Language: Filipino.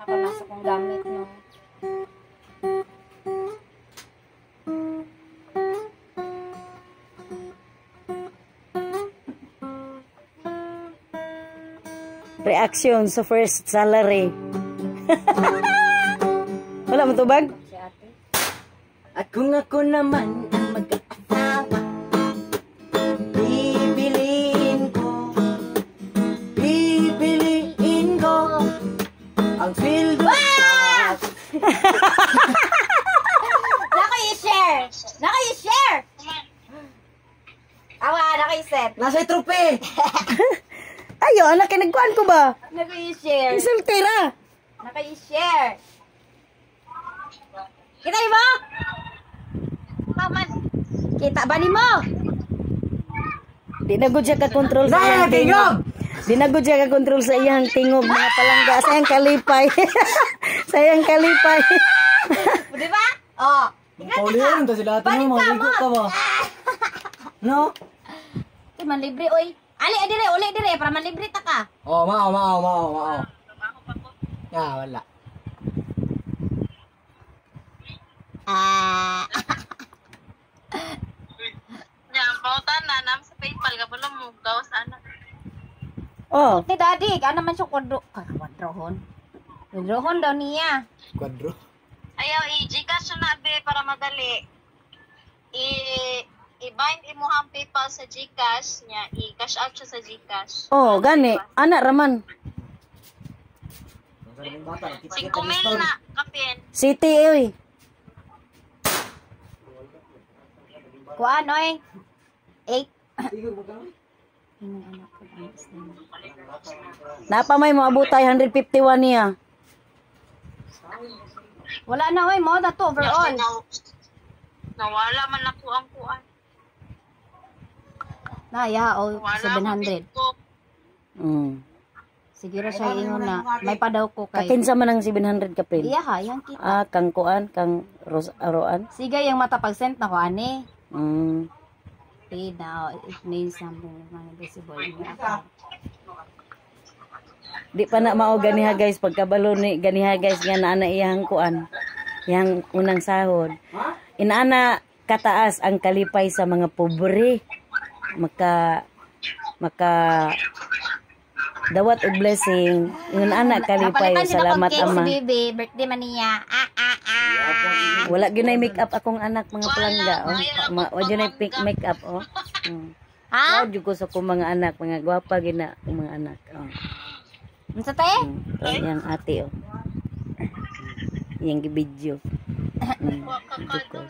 Ako nasa kong gamit, no. Reaction sa first salary. Wala mo tubag? Si ate. At kung ako naman ang mag-asawa, pipiliin ko ang field of Naka-i-share! Naka-i-share! Awa, naka-i-set. nasa trope. Ayo, anak kinagkuhan ko ba? Naka-i-share. Insultera. Naka-i-share. Kita ni mo? Kita ba ni mo? Di na gud siya ka-control sa iyang Tingog! tingog. Di na gud siya ka-control sa iyang tingog mga palangga. Sa iyang kalipay. Sa iyang kalipay. Di ba? Oh. Paulihan ta sila atin mo, maligo ka ba? No? Ito man libre, oy. Ali, dire, uli dire, para man libre ta ka. Oh, mao. Wala. Yang pautan na nam sa PayPal ka pala mo gawas ana. Oh, Ni daddy, ano man siya kwadro. Kwadrohon. Kwadrohon daw niya. Kwadro. Ayaw i-Gcash na be para madali. I-bind imo ang PayPal sa Gcash niya, i-cash out siya sa Gcash. oh, gani. Anak raman. 5,000 na kapin. City oy. Kuan, oy. 8. Napa may mo abutay 151 niya. Wala na, oy. Mo na to overall. Nawala man ako ang kuan. Na, ya, oh, Wala 700. ko. Siguro siya ingon na. May pa daw ko kay. Kakinsa man ang 700 kapin. Iya ha, yang kita. Ah, kang kuan, kang aroan. Sige, yung mata pag-send na ko, ani. Mm. Now, it means something is not visible in your account. Di pa na mao ganiha guys pagkabalo ni ganiha guys nga naa iyang kuan. Yang unang sahod. Inaana kataas ang kalipay sa mga pobre. Maka dawat og blessing. Ingon ana kalipay salamat ama. Si Bibi, birthday man niya. Wala gyud nay make up akong anak mga palangga oh. Wa gyud nay make up oh. Ha? Wa gyud ko sa akong mga anak, mga gwapa gyud na akong mga anak oh. Unsa te? Yang ate oh. Yang gibidyo. Wa ka kadto.